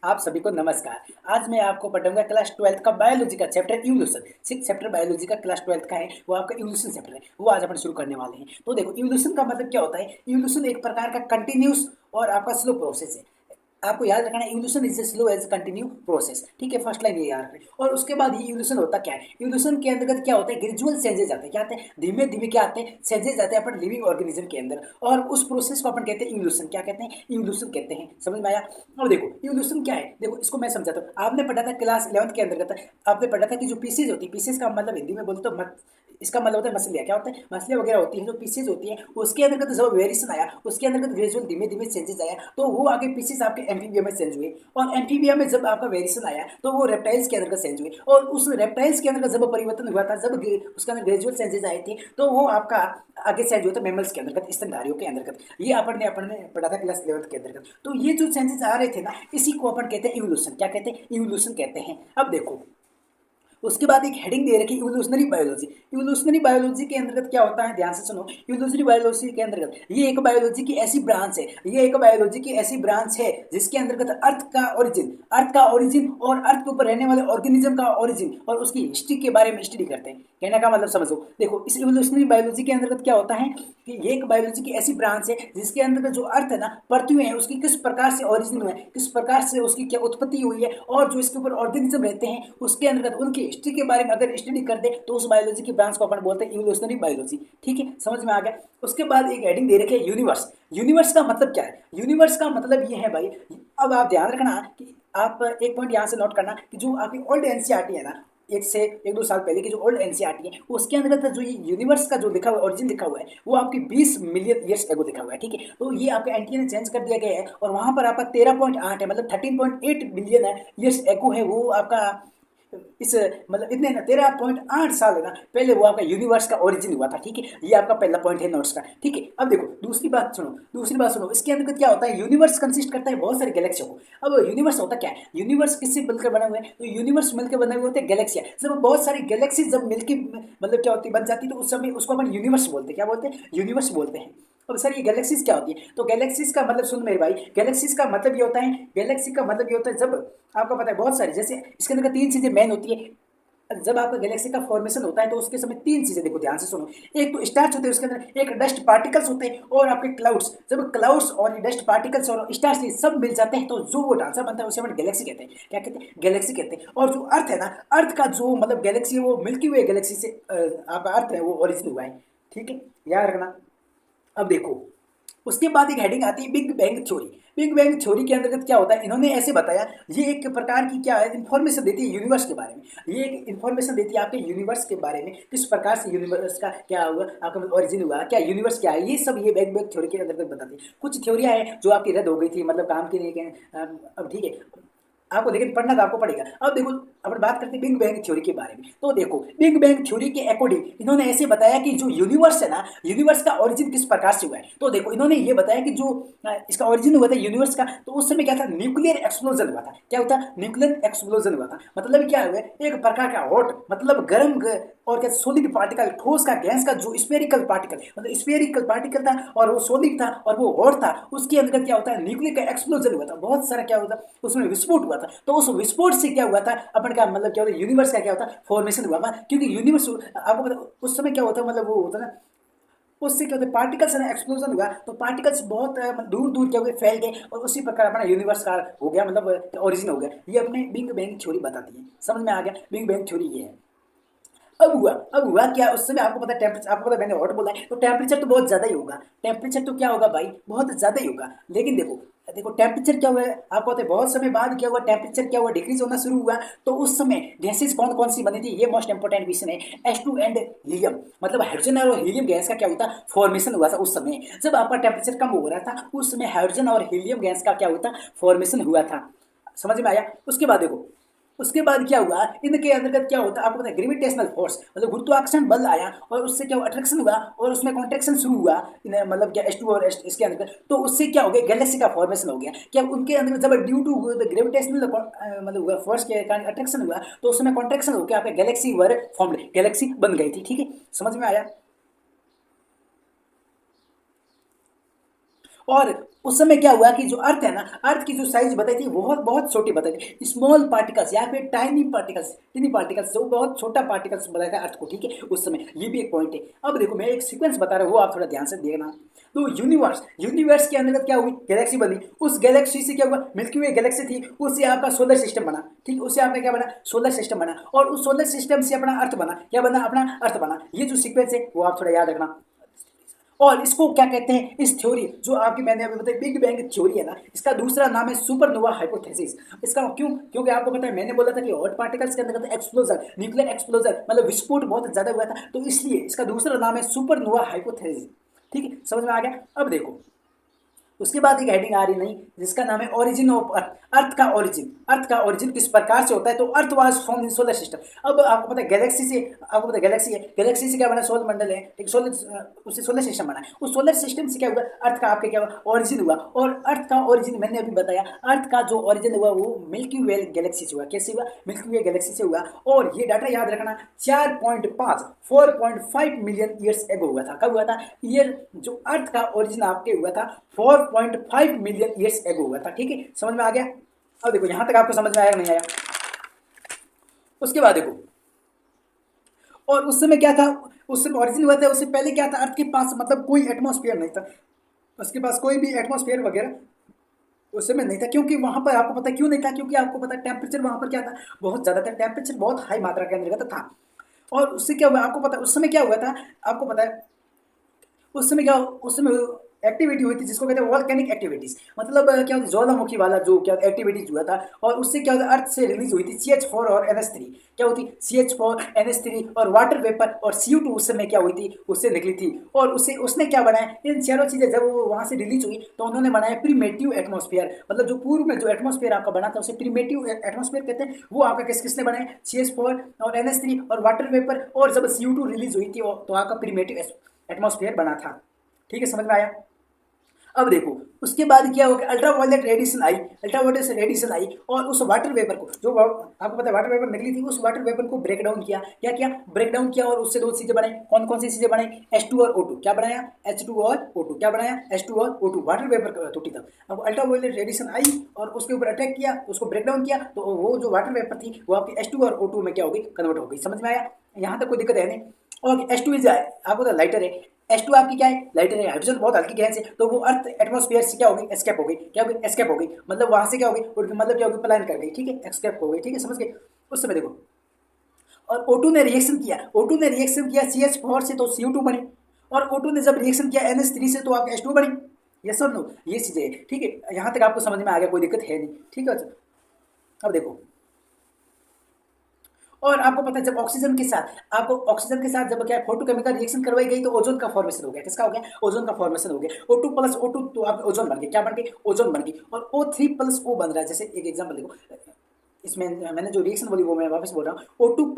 आप सभी को नमस्कार। आज मैं आपको पढ़ाऊंगा क्लास 12 का बायोलॉजी का चैप्टर इवोल्यूशन। 6 चैप्टर बायोलॉजी का क्लास 12 का है, वो आपका इवोल्यूशन चैप्टर है, वो आज अपन शुरू करने वाले हैं। तो देखो, इवोल्यूशन का मतलब क्या होता है। इवोल्यूशन एक प्रकार का कंटिन्यूस और आपका स्लो प्रोसेस है। आपको याद रखना है, evolution is slow as continue process. ठीक है, फर्स्ट लाइन ये याद रखें। और उसके बाद ये इवोल्यूशन होता क्या है। इवोल्यूशन के अंतर्गत क्या होता है, ग्रेजुअल चेंजेस आते हैं। क्या आते हैं, धीमे धीमे क्या आते हैं, चेंजेस आते हैं अपन लिविंग ऑर्गेनिज्म के अंदर, और उस प्रोसेस को अपन कहते हैं इवोल्यूशन। क्या कहते हैं, इवोल्यूशन कहते हैं। समझ में आया। अब देखो इवोल्यूशन क्या है, देखो इसको मैं समझाता हूँ। आपने पढ़ा था क्लास 11 के अंतर्गत, आपने पढ़ा था कि जो पीसेज होती है, पीसेज का मतलब हिंदी में बोलते तो इसका मतलब होता है मछलियाँ। क्या होता है, मछलियाँ वगैरह होती है जो पीसेज होती है, उसके अंतर्गत जब वेरिएशन आया, उसके अंतर्गत ग्रेजुअल धीमे धीमे चेंजेस आया, तो वो आगे पीसेज आपके एम्फीबिया में चेंज हुए, और एम्फीबिया में जब आपका वेरिएशन आया तो वो रेप्टाइल्स के अंतर्गत चेंज हुए, और उस रेप्टाइल्स के अंतर्गत जब परिवर्तन हुआ था, जब उसके अंदर ग्रेजुअल चेंजेस आए थे, तो वो आपका आगे चेंज हुआ था मैमल्स के अंतर्गत, स्तनधारियों के अंतर्गत। ये अपन ने पढ़ा था क्लास 11 के अंतर्गत। तो ये जो चेंजेस आ रहे थे ना, इसी को अपन कहते हैं इवोल्यूशन। क्या कहते हैं, इवोल्यूशन कहते हैं। अब देखो, उसके बाद एक हेडिंग दे रखी इवोल्यूशनरी बायोलॉजी। इवोल्यूशनरी बायोलॉजी के अंतर्गत क्या होता है, ध्यान से सुनो। इवोल्यूशनरी बायोलॉजी के अंतर्गत ये एक बायोलॉजी की ऐसी ब्रांच है, ये एक बायोलॉजी की ऐसी ब्रांच है जिसके अंतर्गत अर्थ का ओरिजिन और अर्थ के ऊपर रहने वाले ऑर्गेनिज्म का ओरिजिन और उसकी हिस्ट्री के बारे में स्टडी करते हैं। कहने का मतलब समझो। देखो, इस इवोल्यूशनरी बायोलॉजी के अंतर्गत क्या होता है कि ये एक बायोलॉजी की ऐसी ब्रांच है जिसके अंतर्गत जो अर्थ है ना, पृथ्वी है, उसकी किस प्रकार से ओरिजिन हुआ है, किस प्रकार से उसकी क्या उत्पत्ति हुई है, और जो इसके ऊपर ऑर्गेनिज्म रहते हैं उसके अंतर्गत उनकी हिस्ट्री के बारे में अगर स्टडी कर दे तो उस बायोलॉजी की ब्रांच को अपन बोलते हैं इवोल्यूशनरी बायोलॉजी। ठीक है, समझ में आ गया। उसके बाद एक हेडिंग दे रखी है यूनिवर्स। यूनिवर्स का मतलब क्या है, यूनिवर्स का मतलब ये है भाई। अब आप ध्यान रखना कि आप एक पॉइंट यहाँ से नोट करना कि जो आपकी ओल्ड एनसीईआरटी है ना, एक दो साल पहले की जो ओल्ड एनसीईआरटी है, उसके अंतर्गत जो ये यूनिवर्स का जो लिखा हुआ है, ओरिजिन लिखा हुआ है, वो आपकी 20 मिलियन ईयर्स एगो लिखा हुआ है। ठीक है, तो ये आपके एनटीए ने चेंज कर दिया गया है, और वहां पर आपका 13.8 है, मतलब 13.8 बिलियन है ईयर्स एगो है वो आपका। इस मतलब इतने ना 13.8 साल है ना पहले वो आपका यूनिवर्स का ओरिजिन हुआ था। ठीक है, ये आपका पहला पॉइंट है नोट्स का। ठीक है, अब देखो दूसरी बात सुनो। इसके अंतर्गत क्या होता है, यूनिवर्स कंसिस्ट करता है बहुत सारे गैलेक्सियों को। अब यूनिवर्स होता क्या है, यूनिवर्स किससे मिलकर बने हुए हैं, तो यूनिवर्स मिलकर बने हुए होते हैं गैलेक्सियां। जब बहुत सारी गैलेक्सी जब मिलकर मतलब क्या होती बन जाती, तो उस समय उसको अपन यूनिवर्स बोलते हैं। क्या बोलते हैं, यूनिवर्स बोलते हैं। अब सर ये गैलेक्सीज क्या होती है, तो गैलेक्सीज का मतलब सुन मेरे भाई, गैलेक्सीज का मतलब ये होता है, गैलेक्सी का मतलब ये होता है जब आपको पता है बहुत सारी, जैसे इसके अंदर तीन चीजें मेन होती है। जब आपका गैलेक्सी का फॉर्मेशन होता है तो उसके समय तीन चीजें, देखो ध्यान से सुनो। एक तो स्टार्स होते हैं, उसके अंदर एक डस्ट पार्टिकल्स होते हैं, और आपके क्लाउड्स। जब क्लाउड्स और डस्ट पार्टिकल्स और स्टार्स ये सब मिल जाते हैं तो जो वो ढांचा बनता है उसे हम गैलेक्सी कहते हैं। क्या कहते हैं, गैलेक्सी कहते हैं। और जो अर्थ है ना, अर्थ का जो मतलब गैलेक्सी है वो मिल्की वे गैलेक्सी से आपका अर्थ है वो ओरिजिन हुआ है। ठीक है, याद रखना। अब देखो, उसके बाद एक हेडिंग आती है big bang theory. Big bang theory के अंतर्गत क्या होता है, इन्होंने ऐसे बताया, ये एक प्रकार की क्या है, इन्फॉर्मेशन देती है यूनिवर्स के बारे में। ये एक इन्फॉर्मेशन देती है आपके यूनिवर्स के बारे में, किस प्रकार से यूनिवर्स का क्या हुआ, आपका ओरिजिन हुआ, क्या यूनिवर्स क्या है, ये सब ये बिग बैंग थ्योरी के अंतर्गत बताती है। कुछ थ्योरियाँ हैं जो आपकी रद्द हो गई थी, मतलब काम की नहीं। अब ठीक है, आपको लेकिन पढ़ना तो आपको पड़ेगा। अब देखो, अपन बात करते हैं बिग बैंग थ्योरी के बारे में। तो देखो, बिग बैंग थ्योरी के अकॉर्डिंग इन्होंने ऐसे बताया कि जो यूनिवर्स है ना, यूनिवर्स का ओरिजिन किस प्रकार से हुआ है। तो देखो, इन्होंने ये बताया कि जो इसका ओरिजिन हुआ था यूनिवर्स का, तो उस समय क्या था, न्यूक्लियर एक्सप्लोजन हुआ था। क्या होता है, न्यूक्लियर एक्सप्लोजन हुआ था। मतलब क्या हुआ, एक प्रकार का हॉट मतलब गर्म और क्या सॉलिड पार्टिकल, ठोस का गैस का जो स्फेरिकल पार्टिकल, मतलब स्फेरिकल पार्टिकल था और वो सॉलिड था और वो हॉट था, उसके अंदर क्या होता है, न्यूक्लियर का एक्सप्लोजन हुआ था, बहुत सारा क्या होता है उसमें विस्फोट हुआ था। तो उस विस्फोट से क्या हुआ था, अपन का मतलब क्या होता है, यूनिवर्स का क्या होता है, फॉर्मेशन हुआ था। क्योंकि यूनिवर्स आपको पता उस समय क्या होता है, मतलब वो होता है ना, उससे क्या होता है, पार्टिकल्स ना एक्सप्लोजन हुआ तो पार्टिकल्स बहुत दूर दूर क्या हुए, फैल गए, और उसी प्रकार अपना यूनिवर्स का हो गया, मतलब ओरिजिन हो गया। ये अपने बिग बैंग थ्योरी बताती है। समझ में आ गया, बिग बैंग थ्योरी ये है। अब हुआ क्या, उस समय आपको पता है टेम्परेचर, आपको पता है मैंने हॉट बोला है तो टेम्परेचर तो बहुत ज्यादा ही होगा। टेम्परेचर तो क्या होगा भाई, बहुत ज्यादा ही होगा। लेकिन देखो, देखो टेम्परेचर क्या हुआ है, आपको पता है बहुत समय बाद क्या हुआ, टेम्परेचर क्या हुआ, डिक्रीज होना शुरू हुआ। तो उस समय गैसेज कौन कौन सी बनी थी, ये मोस्ट इंपोर्टेंट क्वेश्चन है। H2 एंड हीलियम, मतलब हाइड्रोजन और हीलियम गैस का क्या होता फॉर्मेशन हुआ था उस समय, जब आपका टेम्परेचर कम हो रहा था उस समय हाइड्रोजन और हीलियम गैस का क्या होता फॉर्मेशन हुआ था। समझ में आया। उसके बाद देखो, उसके बाद क्या हुआ, इनके अंतर्गत क्या होता है आपको पता है, ग्रेविटेशनल फोर्स मतलब गुरुत्वाकर्षण बल आया, और उससे क्या हुआ, अट्रैक्शन हुआ, और उसमें कॉन्ट्रैक्शन शुरू हुआ। मतलब क्या H2 और इसके अंदर, तो उससे क्या हो गया, गैलेक्सी का फॉर्मेशन हो गया। क्या उनके अंदर जब ड्यू टू ग्रेविटेशनल मतलब फोर्स के कारण अट्रैक्शन हुआ, तो उसमें कॉन्ट्रैक्शन होकर आपके गैलेक्सी वर फॉर्म, गैलेक्सी बन गई थी। ठीक है, समझ में आया। और उस समय क्या हुआ कि जो अर्थ है ना, अर्थ की जो साइज बताई थी बहुत बहुत छोटी बताई थी, स्मॉल पार्टिकल्स या फिर टाइनी पार्टिकल्स जो बहुत छोटा पार्टिकल्स बताया था अर्थ को, ठीक है उस समय। ये भी एक पॉइंट है। अब देखो मैं एक सीक्वेंस बता रहा हूँ, वो आप थोड़ा ध्यान से देखना। तो यूनिवर्स के अंदर क्या हुई, गैलेक्सी बनी। उस गैलेक्सी से क्या हुआ, मिल्की वे गैलेक्सी थी, उससे आपका सोलर सिस्टम बना, ठीक, उससे आपका क्या बना, सोलर सिस्टम बना। और उस सोलर सिस्टम से अपना अर्थ बना, क्या बना, अपना अर्थ बना। ये जो सीक्वेंस है वो आप थोड़ा याद रखना। और इसको क्या कहते हैं, इस थ्योरी जो आपकी मैंने अभी बताई बिग बैंग थ्योरी है ना, इसका दूसरा नाम है सुपरनोवा हाइपोथेसिस। इसका क्यों, क्योंकि आपको पता है मैंने बोला था कि हॉट पार्टिकल्स के अंदर एक्सप्लोजन, न्यूक्लियर एक्सप्लोजन मतलब विस्फोट बहुत ज्यादा हुआ था, तो इसलिए इसका दूसरा नाम है सुपरनोवा हाइपोथेसिस। ठीक है, समझ में आ गया। अब देखो उसके बाद एक हेडिंग आ रही नहीं, जिसका नाम है ओरिजिन ऑफ अर्थ। अर्थ का ओरिजिन किस प्रकार से होता है, तो अर्थ was form in solar system. अब आपको पता है गैलेक्सी से, आपको पता है गैलेक्सी है, गैलेक्सी से क्या बना, सोलर मंडल है, एक सोलर, उससे सोलर सिस्टम बना। उस सोलर सिस्टम से क्या हुआ, अर्थ का आपके क्या हुआ, ओरिजिन हुआ। और अर्थ का ओरिजिन मैंने अभी बताया, अर्थ का जो ओरिजिन हुआ वो मिल्की वे गैलेक्सी से हुआ। कैसे हुआ, मिल्की वे गैलेक्सी से हुआ। और ये डाटा याद रखना, 4.5 मिलियन ईयर्स एगो हुआ था। कब हुआ था, ईयर जो अर्थ का ओरिजिन आपके हुआ था 4.5 मिलियन ईयर्स एगो हुआ था। ठीक है, समझ में आ गया। अब देखो यहां तक आपको समझ में आया नहीं आया। उसके बाद देखो, और उस समय क्या था, उस समय ओरिजिन हुआ था, उससे पहले क्या था, अर्थ के पास मतलब कोई एटमॉस्फेयर नहीं था, उसके पास कोई भी एटमॉस्फेयर वगैरह उस समय नहीं था। क्योंकि वहां पर आपको पता क्यों नहीं था, क्योंकि आपको पता टेम्परेचर वहां पर क्या था, बहुत ज्यादा था, टेम्परेचर बहुत हाई मात्रा के अंदर था। और उससे क्या हुआ आपको पता, उस समय क्या हुआ था आपको पता है, उस समय एक्टिविटी हुई थी जिसको कहते हैं वॉल्केनिक एक्टिविटीज। मतलब क्या होता है, ज्वालामुखी वाला जो क्या एक्टिविटीज हुआ था। और उससे क्या होता है, अर्थ से रिलीज हुई थी CH4 और NH3। क्या होती, CH4 NH3 और वाटर वेपर और CO2 उस समय क्या हुई थी, उससे निकली थी। और उससे उसने क्या बनाया, इन चारों चीजें जब वो वहां से रिलीज हुई तो उन्होंने बनाया प्रीमेटिव एटमॉस्फेयर। मतलब जो पूर्व में जो एटमॉस्फेयर आपका बना था उसे प्रीमेटिव एटमॉस्फेयर कहते हैं। वो आपका किसने बनाया, CH4 और NH3 और वाटर वेपर। और जब CO2 रिलीज हुई थी तो आपका प्रीमेटिव एटमॉस्फेयर बना था। ठीक है, समझ में आया। अब देखो उसके बाद क्या हो गया, अल्ट्रावायलेट रेडिएशन आई, अल्ट्रावायलेट रेडिएशन आई। और उस वाटर वेपर को जो आपको पता है वाटर वेपर निकली थी, उस वाटर वेपर को ब्रेक डाउन किया। क्या किया, ब्रेक डाउन किया। और उससे दो चीजें बनाई, कौन कौन सी चीजें बनाई, H2 और O2। क्या बनाया, H2 और O2। क्या बनाया, H2 और O2। वाटर वेपर टूटी तब। अब अल्ट्रावायलेट रेडिएशन आई और उसके ऊपर अटैक किया, उसको ब्रेक डाउन किया, तो वो जो वाटर वेपर थी वो आपकी H2 और O2 में क्या हो गई, कन्वर्ट हो गई। समझ में आया, यहाँ तक कोई दिक्कत है नहीं। और H2 इज आपको तो लाइटर है, H2 आपकी क्या है, लाइटर है। हाइड्रोजन बहुत हल्की गैस है, तो वो अर्थ एटमॉस्फेयर से क्या हो गई, एस्केप हो गई। क्या हो गई, एस्केप हो गई। मतलब वहां से क्या हो गई, मतलब क्या हो गई, पलायन कर गई। ठीक है, एस्केप हो गई। ठीक है, समझ गए। उस समय देखो, और O2 ने रिएक्शन किया, O2 ने रिएक्शन किया CH4 से तो CO2 बनी। और O2 ने जब रिएक्शन किया NH3 से तो आपका H2 बनी। यस और नो, ये चीजें। ठीक है, यहाँ तक आपको समझ में आ गया, कोई दिक्कत है नहीं। ठीक है, अब देखो, और आपको पता है जब ऑक्सीजन के साथ जब क्या फोटोकेमिकल रिएक्शन करवाई गई तो ओजोन का फॉर्मेशन हो गया। किसका हो गया, ओजोन का फॉर्मेशन हो गया। O2 प्लस O2 तो आप ओजोन बन गई। क्या बन गई, ओजोन बन गई। और O3 प्लस O बन रहा है। जैसे एक एग्जाम्पल देखो, इसमें मैंने जो रिएक्शन बोली वो मैं वापस बोल रहा हूँ, O2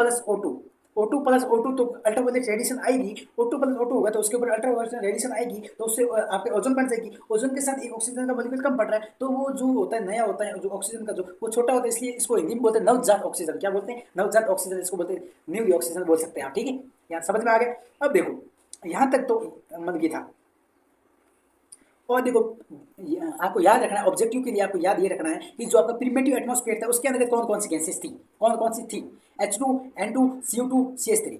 तो अल्ट्रावायलेट रेडिएशन आएगी। O2 प्लस O2 होगा तो उसके ऊपर अल्ट्रावायलेट रेडिएशन आएगी, तो उससे आपके ओजोन बन जाएगी। ओजोन के साथ एक ऑक्सीजन का मॉलिक्यूल कम पड़ रहा है, तो वो जो होता है नया होता है, जो ऑक्सीजन का जो वो छोटा होता है, इसलिए इसको हिंदी में बोलते हैं नवजात ऑक्सीजन। क्या बोलते हैं, नवजात ऑक्सीजन, इसको बोलते हैं न्यू ऑक्सीजन बोल सकते हैं आप। ठीक है, यहाँ समझ में आ गया। अब देखो यहाँ तक तो मतलब ये था। और देखो आपको याद रखना है, ऑब्जेक्टिव के लिए आपको याद ये रखना है कि जो आपका प्रिमेटिव एटमॉस्फेयर था उसके अंदर कौन कौन सी गैसेस थी, कौन कौन सी थी, H2 N2 CO2 CH3,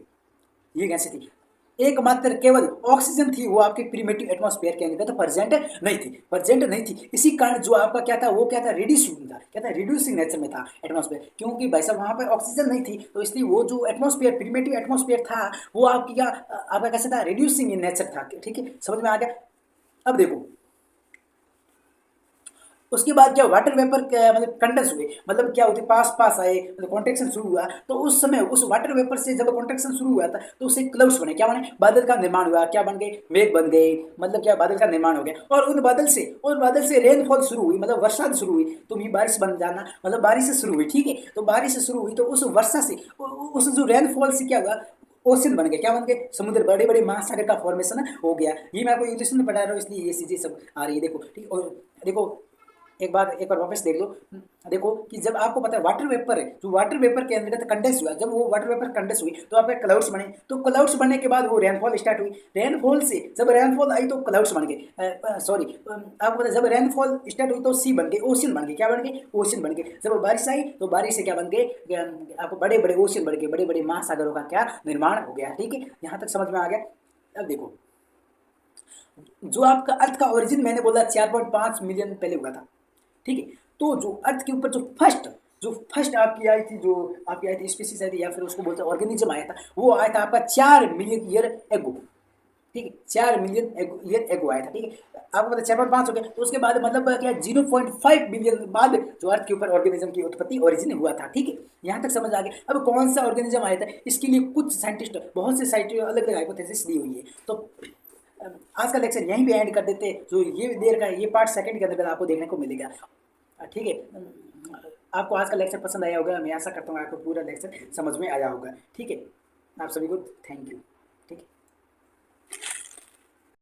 ये गैसें थी। एकमात्र केवल ऑक्सीजन थी वो आपके प्रिमेटिव एटमॉस्फेयर के अंदर तो प्रेजेंट नहीं थी। इसी कारण जो आपका क्या था, वो क्या था, रिड्यूसिंग था। क्या था, रिड्यूसिंग नेचर में था एटमॉस्फेयर। क्योंकि भाई साहब वहां पर ऑक्सीजन नहीं थी, तो इसलिए वो जो एटमॉस्फेयर प्रिमेटिव एटमॉस्फेयर था वो आपकी क्या, आपका कैसे था, रिड्यूसिंग इन नेचर था। ठीक है, समझ में आ गया। अब देखो उसके बाद क्या वाटर वेपर मतलब कंडेंस हुए, मतलब क्या होती, पास आए, मतलब कॉन्ट्रेक्शन शुरू हुआ। तो उस समय उस वाटर वेपर से जब कॉन्ट्रेक्शन शुरू हुआ था तो उससे क्लाउड्स बने। क्या बने, बादल का निर्माण हुआ। क्या बन गए, मेघ बन गए। मतलब क्या, बादल का निर्माण हो गया। और उन बादल से रेनफॉल शुरू हुई, मतलब वर्षा शुरू हुई। तो ये बारिश बन जाना, मतलब बारिश से शुरू हुई। ठीक है, तो बारिश से शुरू हुई तो उस वर्षा से उस जो रेनफॉल से क्या हुआ, ओशन बन गए। क्या बन गए, समुद्र, बड़े बड़े महासागर का फॉर्मेशन हो गया। ये मैं आपको इंग्लिश में पढ़ा रहा हूँ, इसलिए ये चीजें सब आ रही है। देखो ठीक, और देखो एक बार वापस देख लो। देखो कि जब आपको पता है वाटर वेपर है, जो वाटर वेपर के अंतर्गत कंडेंस हुआ, जब वो वाटर वेपर कंडेंस हुई तो आपके क्लाउड्स बने, तो क्लाउड्स बनने के बाद वो रेनफॉल स्टार्ट हुई, रेनफॉल से जब रेनफॉल आई तो क्लाउड्स बन गए, सॉरी आपको पता है जब रेनफॉल स्टार्ट हुई तो सी बन गए, ओशन बन गए, क्या बन गए, ओशन बन गए। जब बारिश आई तो बारिश से क्या बन गए, आपको बड़े बड़े ओशन बन गए, बड़े बड़े महासागरों का क्या निर्माण हो गया। ठीक है, यहाँ तक समझ में आ गया। अब देखो जो आपका अर्थ का ओरिजिन मैंने बोला 4.5 मिलियन पहले हुआ था। ठीक है, तो जो अर्थ के ऊपर जो फर्स्ट आपकी आई थी, जो आपकी आई थी स्पीसीज आई थी या फिर उसको बोलते हैं ऑर्गेनिज्म आया था, वो आया था आपका 4 मिलियन ईयर एगो। ठीक है, 4 मिलियन ईयर एगो आया था। ठीक है, आपको पता 4.5 हो गया, तो उसके बाद मतलब क्या 0.5 मिलियन बाद जो अर्थ के ऊपर ऑर्गेनिज्म की उत्पत्ति ओरिजिन हुआ था। ठीक है, यहाँ तक समझ आ गया। अब कौन सा ऑर्गेनिज्म आया था, इसके लिए कुछ साइंटिस्ट, बहुत से साइंटिस्ट अलग अलग हाइपोथेसिस दी हुई है। तो आज का लेक्चर यहीं पे एंड कर देते, जो ये देर का ये पार्ट सेकंड के अंदर आपको देखने को मिलेगा। ठीक है, आपको आज का लेक्चर पसंद आया होगा, मैं आशा करता हूँ आपको पूरा लेक्चर समझ में आया होगा। ठीक है, आप सभी को थैंक यू।